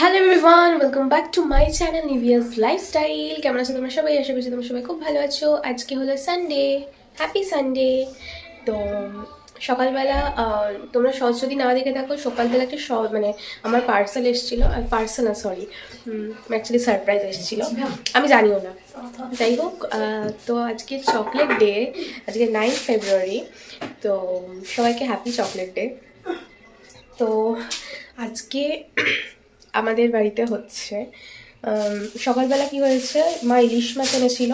Hello everyone, welcome back to my channel Nivia's Lifestyle. কেমন আছো তোমরা সবাই? আশা করছি তোমরা সবাই খুব ভালো আছো। আজকে হলো সানডে, হ্যাপি সানডে। তো সকালবেলা তোমরা শর্টস যদি না দেখে থাকো, সকালবেলা একটা মানে আমার পার্সেল এসেছিলো, পার্সেল না সরি অ্যাকচুয়ালি সারপ্রাইজ এসেছিলো, আমি জানিও না। যাই হোক, তো আজকে চকলেট ডে, আজকে 9 ফেব্রুয়ারি। তো সবাইকে হ্যাপি চকলেট ডে। তো আজকে আমাদের বাড়িতে হচ্ছে সকালবেলা কি হয়েছে, মা ইলিশ মাছ এনেছিল।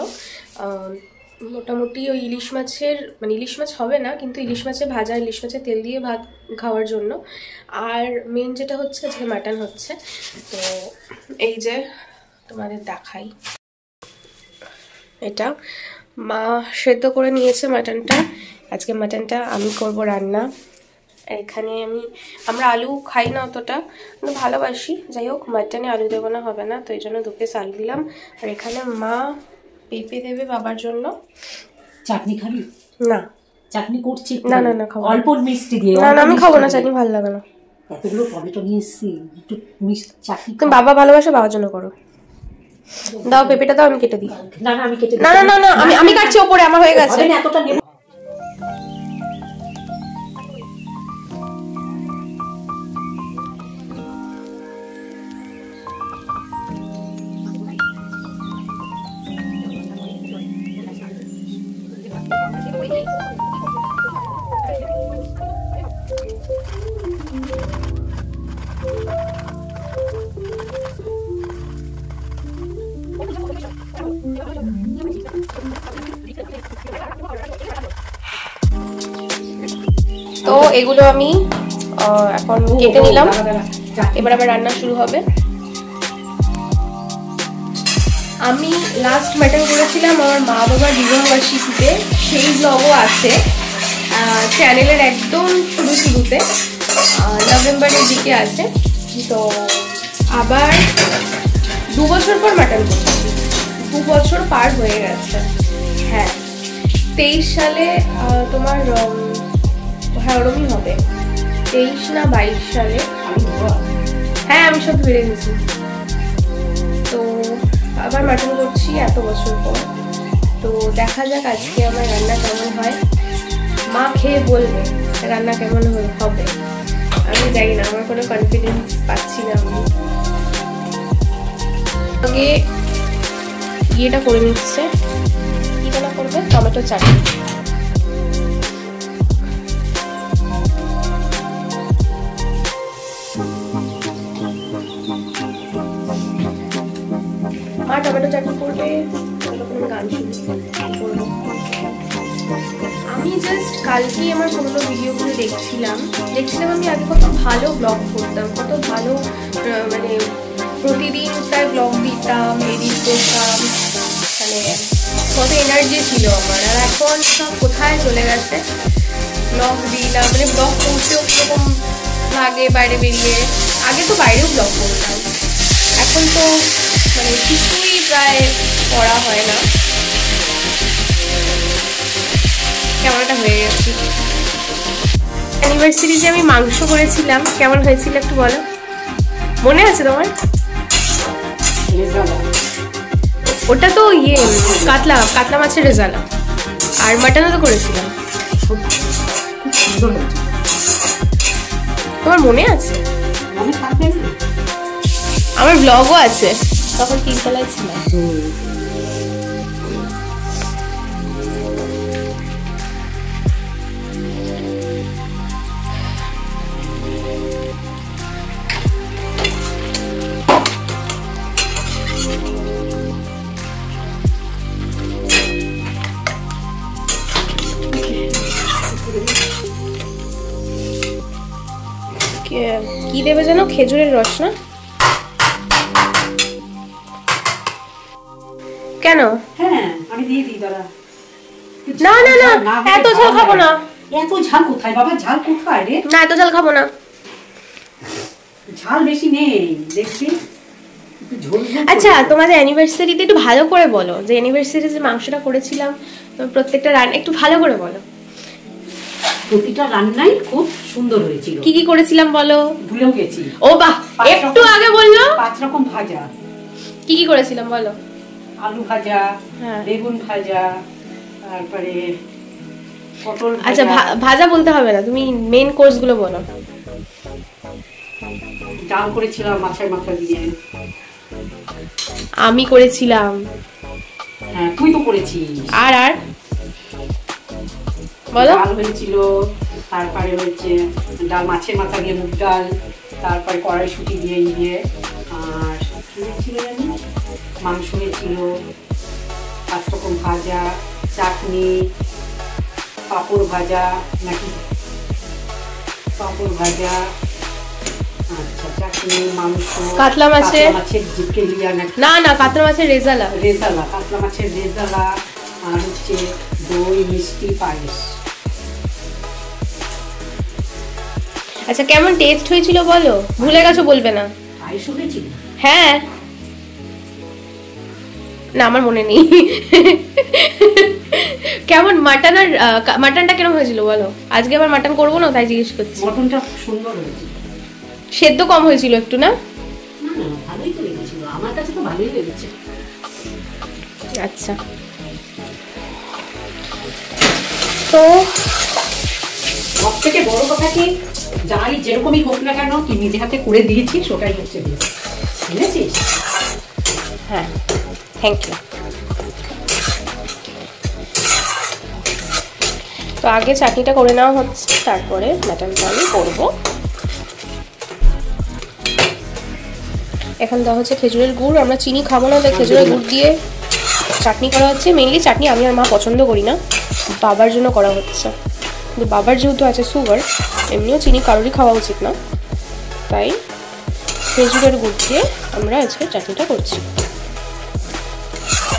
মোটামুটি ওই ইলিশ মাছের মানে ইলিশ মাছ হবে না, কিন্তু ইলিশ মাছের ভাজা, ইলিশ মাছের তেল দিয়ে ভাত খাওয়ার জন্য। আর মেন যেটা হচ্ছে আজকে মাটন হচ্ছে। তো এই যে তোমাদের দেখাই, এটা মা সেদ্ধ করে নিয়েছে মাটনটা। আজকে মাটনটা আমি করব রান্না। এখানে আমরা আলু খাই না অতটা, কিন্তু ভালোবাসি। যাই হোক, মাটনে আলু দেবো না, হবে না, তো এই জন্য 2 পিস আলু দিলাম। আর এখানে মা পেঁপে দেবে বাবার জন্য। চাটনি খাবি? না, চাটনি করছি না না না, খাবো অল্প মিষ্টি দিয়ে। না না, আমি খাবো না, চাটনি ভালো লাগে না। এতগুলো টমেটো নিয়ে এসছি, একটু মিষ্টি চাটনি। তুমি বাবা ভালোবাসো, বাবার জন্য করো। দাও পেঁপেটা দাও, আমি কেটে দিই। না না, আমি কেটে না না না না, আমি কাটছি ওপরে, আমার হয়ে গেছে। এতটা নেব। তো এগুলো আমি এখন কেটে নিলাম, এবার আবার রান্না শুরু হবে। আমি লাস্ট মাটন করেছিলাম আমার মা বাবার বিবাহবার্ষিকীতে, সেই ব্লগও আছে চ্যানেলের একদম শুরুতে, নভেম্বরের দিকে আছে। তো আবার 2 বছর পর মাটন করছি, 2 বছর পার হয়ে গেছে। হ্যাঁ, 23 সালে তোমার হ্যাঁ ওরকমই হবে, 23 না 22 সালে। হ্যাঁ, আমি সব ধরে নিয়েছি। তো আবার মাটন করছি এত বছর পর। তো দেখা যাক আজকে আমার রান্না কেমন হয়, মা খেয়ে বলবে রান্না কেমন হবে। আমি জানি না, আমার কোনো কনফিডেন্স পাচ্ছি না। আমি আগে ইয়েটা করে নিচ্ছে, কি রান্না করবে, টমেটো চাটনি। মা টমেটো চাটনি করবে, গান শুনবো। আমি জাস্ট কালকেই আমার পুরোনো ভিডিওগুলো দেখছিলাম। আমি আগে কত ভালো ব্লগ করতাম, কত ভালো মানে প্রতিদিন প্রায় ব্লগ দিতাম, এডিট করতাম, মানে কত এনার্জি ছিল আমার। আর এখন সব কোথায় চলে গেছে, ব্লগ দিই না, মানে ব্লগ করতেও কীরকম লাগে বাইরে বেরিয়ে। আগে তো বাইরেও ব্লগ করতাম, এখন তো মানে কিছুই প্রায় করা হয় না, কেমনটা হয়ে গেছে। অ্যানিভার্সারিতে আমি মাংস করেছিলাম, কেমন হয়েছিল একটু বলো, মনে আছে তোমার? ওটা তো কাতলা মাছের রেজালা, আর মাটনও তো করেছিলাম। তোমার মনে আছে? আমার ব্লগও আছে, তখন 3 তলায় ছিলাম। কি দেবে যেন, খেজুরের রস না? কেন? হ্যাঁ, আমি দিয়ে দিই দাদা। না না না, এত ঝাল খাবো না। এত ঝাল কোথায় বাবা, ঝাল কোথায় রে? না, এত ঝাল খাবো না, ঝাল বেশি নেই দেখছি। আচ্ছা, তোমাদের অ্যানিভার্সারিতে একটু ভালো করে বলো, যে অ্যানিভার্সারিতে যে মাংসটা করেছিলাম প্রত্যেকটা রান্না একটু ভালো করে বলো। প্রতিটা রান্নাই খুব সুন্দর হয়েছিল। কি কি করেছিলাম বলো? ভুলেও গেছি। ও বাহ, একটু আগে বললো। 5 রকম ভাজা। কি কি করেছিলাম বলো? আলু ভাজা, হ্যাঁ, বেগুন ভাজা, তারপরে পটল ভাজা। আচ্ছা ভাজা বলতে হবে না, তুমি মেন কোর্স গুলো বলো। ডাল করেছিলাম মাছের মাথা দিয়ে। আমি করেছিলাম। হ্যাঁ, তুই তো করেছিস। আর আর বলো। ডাল হয়েছিল, তারপরে হচ্ছে ডাল মাছের মাথা দিয়ে মুগ ডাল, তারপরে কড়াইশুঁটি দিয়ে আর কি হয়েছিল জানি, মাংস হয়েছিল, 5 রকম ভাজা, চাটনি, পাঁপড় ভাজা নাকি পাঁপড় ভাজা, আচ্ছা চাটনি, মাংস, কাতলা মাছের জিকেলিয়া নাকি, না না কাতলা মাছের রেজালা, কাতলা মাছের রেজালা, আর হচ্ছে দই, মিষ্টি, পায়েস। আচ্ছা কেমন টেস্ট হয়েছিল বলো? ভুলে গেছো বলবে না। পায়েস হয়েছিল? হ্যাঁ, না আমার মনে নেই। কেমন মাটন আর মাটনটা কেমন হয়েছিল বলো? আজকে আবার মাটন করবো না, তাই জিজ্ঞেস করছি। মটনটা সুন্দর হয়েছিল। সেদ্ধ কম হয়েছিল একটু, না? না ভালোই তো লেগেছিল, আমার কাছে তো ভালোই লেগেছে। আচ্ছা, তো সবথেকে বড় কথা কি, যাই যেরকমই হোক না কেন তুই নিজে হাতে করে দিয়েছিস, ওটাই হচ্ছে বুঝেছিস? হ্যাঁ, থ্যাংক ইউ। তো আগে চাটনিটা করে নেওয়া হচ্ছে, তারপরে মাটনটা আমি করবো। এখন দেওয়া হচ্ছে খেজুরের গুড়, আমরা চিনি খাবো না, তাই খেজুরের গুড় দিয়ে চাটনি করা হচ্ছে। মেনলি চাটনি আমি আর মা পছন্দ করি না, বাবার জন্য করা হচ্ছে। কিন্তু বাবার যেহেতু আছে সুগার, এমনিও চিনি কারোরই খাওয়া উচিত না, তাই খেজুরের গুড় দিয়ে আমরা আজকে চাটনিটা করছি।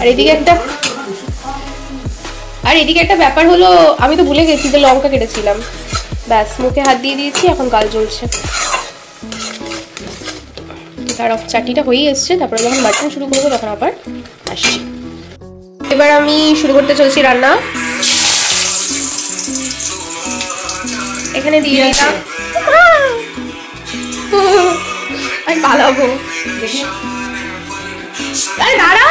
আর এদিকে একটা ব্যাপার হলো, আমি তো ভুলে গেছি যে লঙ্কা কেটেছিলাম। ব্যাস, মুখে হাত দিয়ে দিয়েছি, এখন গাল জ্বলছে। তার চাটনিটা হয়েই এসছে, তারপরে যখন মাটন শুরু করবো তখন আবার আসছি। এবার আমি শুরু করতে চলছি রান্না। এখানে দিয়ে দিলাম, আমি পালাবো। আরে দাঁড়া,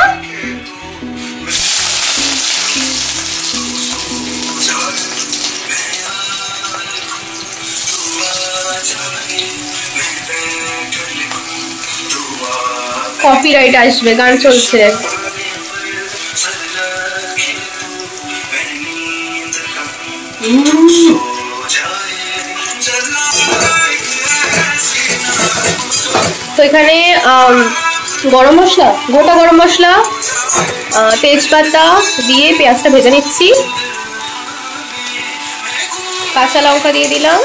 কপিরাইট আসবে, গান চলছে। তো এখানে গরম মশলা, গোটা গরম মশলা, তেজপাতা দিয়ে পেঁয়াজটা ভেজে নিচ্ছি। কাঁচা লঙ্কা দিয়ে দিলাম,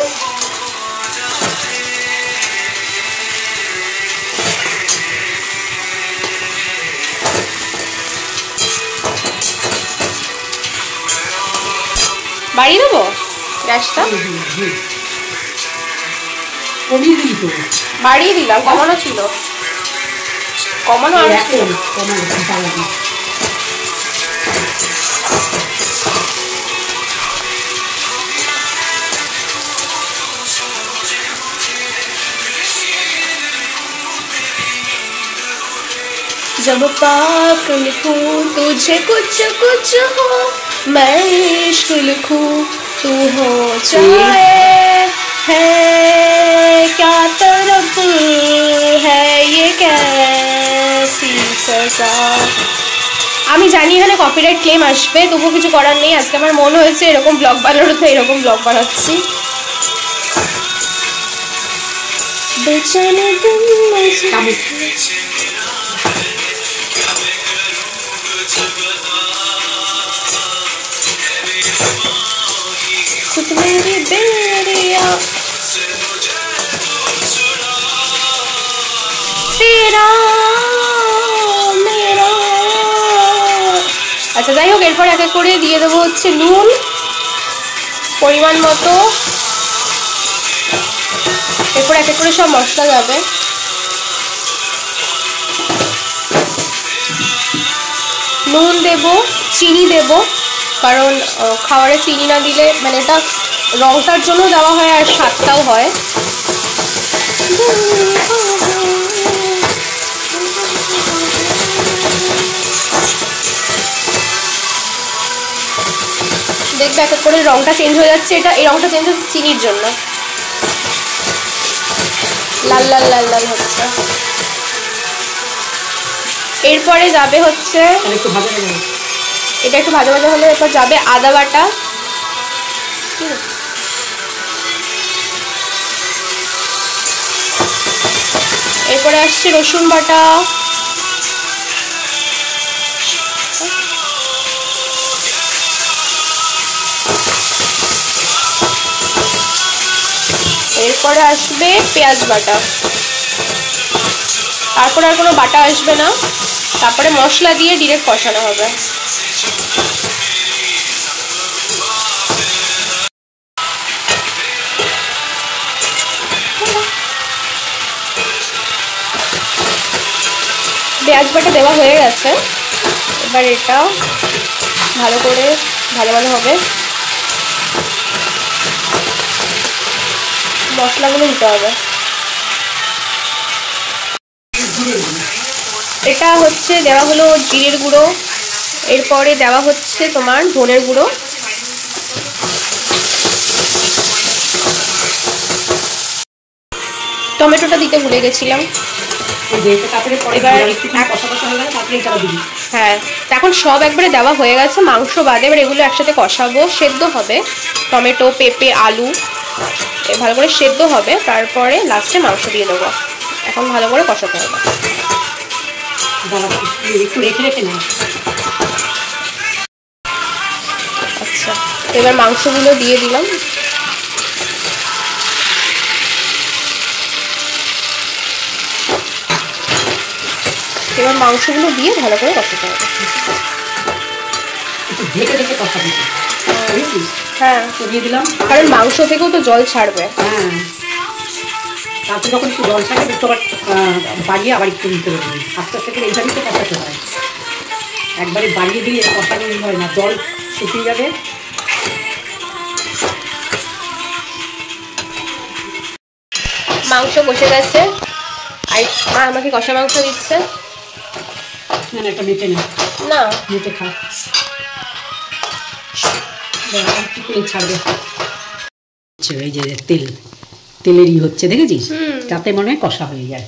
বাড়িয়ে দেবো গ্যাসটা, বাড়িয়ে দিলাম, কমানো ছিল, কমানো আর जब पाक लिखूं तुझे कुछ कुछ हो, मैं इश्क लिखूं तू हो जाए, है क्या तरफ है ये कैसी सजा। আমি জানি এখানে কপিরাইট ক্লেম আসবে, তবুও কিছু করার নেই। আজকে আমার মন হয়েছে এরকম ব্লগ বানানোর, তো এরকম ব্লগ বানাচ্ছি। বেচানে खुद मेरी बेरिया तेरा मेरा। আচ্ছা যাই হোক, এরপর এক এক করে দিয়ে দেবো হচ্ছে নুন পরিমাণ মতো, এরপর এক এক করে সব মশলা যাবে। নুন দেব, চিনি দেব, কারণ খাবারে চিনি না দিলে মানে এটা রংটার জন্য দেওয়া হয় আর স্বাদটাও হয়। দেখবে এক এক করে রংটা চেঞ্জ হয়ে যাচ্ছে। এই রংটা চেঞ্জ হচ্ছে চিনির জন্য, লাল লাল লাল লাল হচ্ছে। এরপরে যাবে হচ্ছে এটা একটু ভাজা ভাজা হলে এরপর যাবে আদা বাটা, এরপরে আসছে রসুন বাটা, এরপরে আসবে পেঁয়াজ বাটা, তারপরে আর কোনো বাটা আসবে না। তারপরে মশলা দিয়ে ডিরেক্ট কষানো হবে। পেঁয়াজ বাটা দেওয়া হয়ে গেছে, এবার এটা ভালো করে ভালো হবে। মশলাগুলো দিতে হবে। এটা হচ্ছে দেওয়া হলো জিরের গুঁড়ো, এরপরে দেওয়া হচ্ছে তোমার ধনের গুঁড়ো, টমেটোটা দিতে ভুলে গেছিলাম। হ্যাঁ, এখন সব একবারে দেওয়া হয়ে গেছে মাংস বাদে। এবার এগুলো একসাথে কষাবো, সেদ্ধ হবে। টমেটো, পেঁপে, আলু ভালো করে সেদ্ধ হবে, তারপরে লাস্টে মাংস দিয়ে দেবো। এখন ভালো করে কষাতে হবে। আচ্ছা, এবার মাংসগুলো দিয়ে দিলাম। এবার মাংসগুলো দিয়ে ভালো করে কষাতে হবে। হ্যাঁ, দিয়ে দিলাম, কারণ মাংস থেকেও তো জল ছাড়বে। হ্যাঁ, তারপরে যখন একটু জল ছাড়বে একটু আবার বাড়িয়ে আবার একটু নিতে হবে। আস্তে আস্তে করে এইভাবেই তো কষাতে হয়, একবারে বাড়িয়ে দিয়ে কষানো হয় না, জল শুকিয়ে যাবে। মাংস কষে গেছে, আর মা আমাকে কষা মাংস দিচ্ছে। না না, এটা মেটে না, না মেটে খা, তেল ছাড়বে। এই যে তেলেরই হচ্ছে, দেখেছিস? তাতে মনে হয় কষা হয়ে যায়।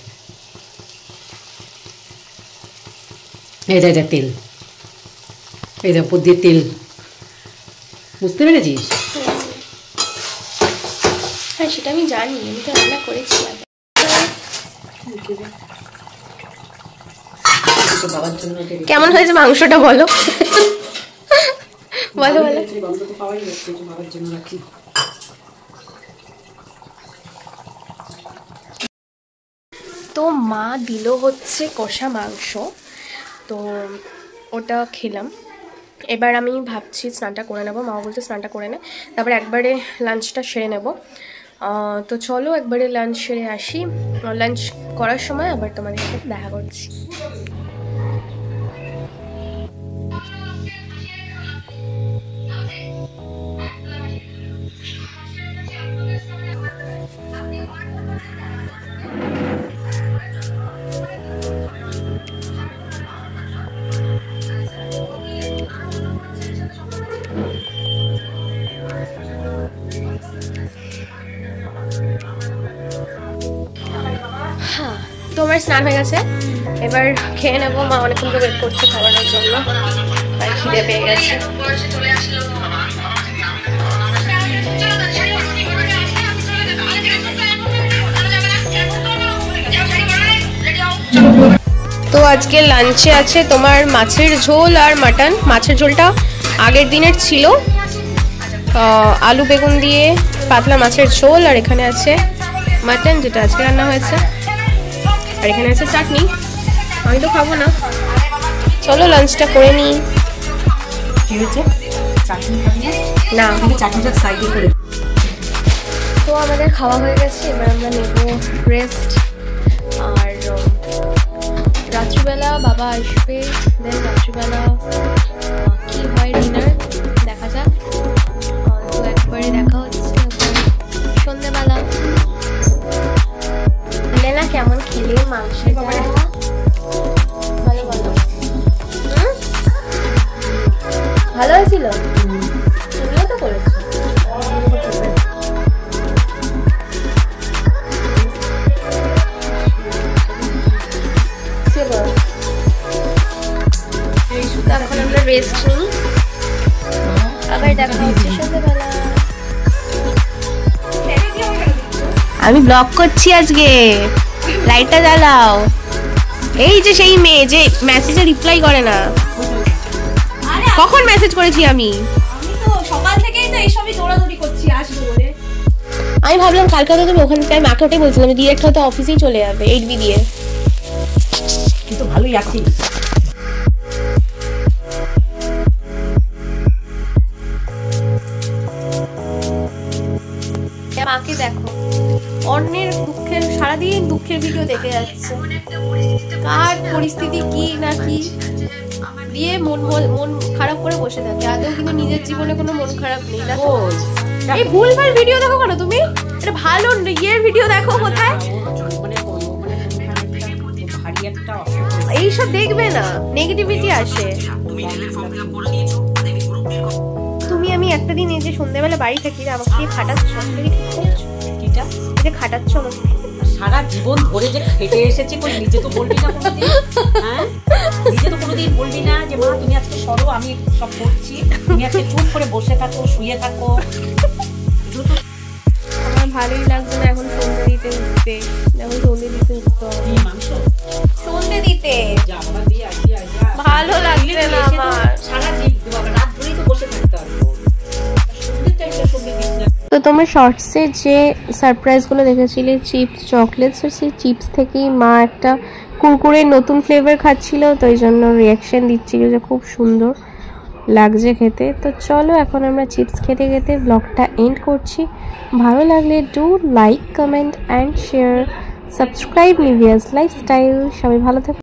এই দেখ তেল, এই দেখ উপর দিয়ে তেল, বুঝতে পেরেছিস? হ্যাঁ, সেটা আমি জানি, আমি তো রান্না করেছি। কেমন হয়েছে মাংসটা বলো? বলো বলো। তো মা দিল হচ্ছে কষা মাংস, তো ওটা খেলাম। এবার আমি ভাবছি স্নানটা করে নেবো। মা বলছে স্নানটা করে নে, তারপরে একবারে লাঞ্চটা সেরে নেব। তো চলো একবারে লাঞ্চ সেরে আসি। লাঞ্চ করার সময় আবার তোমাদের সাথে দেখা করছি। তোমার স্নান হয়ে গেছে, এবার খেয়ে নেবো। মা অনেকক্ষণ ধরে ওয়েট করছে খাওয়ানোর জন্য, আর খিদে পেয়ে গেছে। তো আজকে লাঞ্চে আছে তোমার মাছের ঝোল আর মাটন। মাছের ঝোলটা আগের দিনের ছিল, আলু বেগুন দিয়ে পাতলা মাছের ঝোল, আর এখানে আছে মাটন যেটা আজকে রান্না হয়েছে, আর এখানে আছে চাটনি। আমি তো খাবো না, চলো লাঞ্চটা করে নিই। কি হয়েছে? চাটনি না, চাটনিটা সাইডে করে। তো আমাদের খাওয়া হয়ে গেছে, এবার আমরা নেব রেস্ট। আর রাত্রিবেলা বাবা আসবে, দেন রাত্রিবেলা কি হয় ডিনার দেখা যাক। তো একবারে দেখা হচ্ছে। মাংসটা ভালো ভালো ভালো হয়েছিল, তুমিও তো করেছো। এখন আমরা রেস্ট নিই, আবার দেখা হচ্ছে সন্ধ্যেবেলা। আমি ব্লগ করছি আজকে, লাইটটা জ্বালাও। এই যে সেই মেয়ে যে মেসেজে রিপ্লাই করে না, কখন মেসেজ করেছি আমি তো সকাল থেকেই তো এইসবই দৌড়াদৌড়ি করছি আসবো বলে। আমি ভাবলাম কালকে তো তুমি ওখানে, আমি মাকে ওটাই বলছিলাম ডিরেক্ট হয়তো অফিসেই চলে যাবে 8B দিয়ে, কিন্তু ভালোই আছি। মাকে দেখো অন্যের দুঃখের, সারাদিন দুঃখের ভিডিও দেখে যাচ্ছে, কার পরিস্থিতি কি না কি দিয়ে মন খারাপ করে বসে থাকে। আদৌ কিন্তু নিজের জীবনে কোনো মন খারাপ নেই। দেখো এই ভুলভাল ভিডিও দেখো কেন তুমি? এটা ভালো ইয়ের ভিডিও দেখো কোথায়, এইসব দেখবে না, নেগেটিভিটি আসে। তুমি আমি একটা দিন এই যে সন্ধ্যাবেলা বাড়ি থাকি, আমাকে দিয়ে খাটাচ্ছ, কিটা এই যে খাটাচ্ছ আমাকে সারা জীবন ধরে যে খেটে এসেছি, কই নিজে তো বলবি না কোনোদিন? হ্যাঁ, নিজে তো কোনোদিন বলবি না যে মা তুমি আজকে সরো, আমি সব করছি, তুমি আজকে চুপ করে বসে থাকো, শুয়ে থাকো। আমার ভালোই লাগছে না এখন সন্ধ্যে দিতে উঠতে, এখন সন্ধ্যে দিতে উঠতে হবে, মাংস সন্ধ্যে দিতে যা বাবা দিয়ে আসি, ভালো লাগছে না আমার। সারা রাত ধরেই তো বসে থাকতে হবে। সন্ধ্যের টাইমটা সন্ধ্যে দিতে। তো তোমার শর্টসে যে সারপ্রাইজগুলো দেখেছিলে চিপস চকলেটস, সেই চিপস থেকেই মা একটা কুরকুরের নতুন ফ্লেভার খাচ্ছিল, তো এই জন্য রিয়াকশন দিচ্ছিল যে খুব সুন্দর লাগছে খেতে। তো চলো এখন আমরা চিপস খেতে খেতে ব্লগটা এন্ড করছি। ভালো লাগলে do like, comment and share, subscribe নিভিয়াস লাইফস্টাইল। সবাই ভালো থাকো।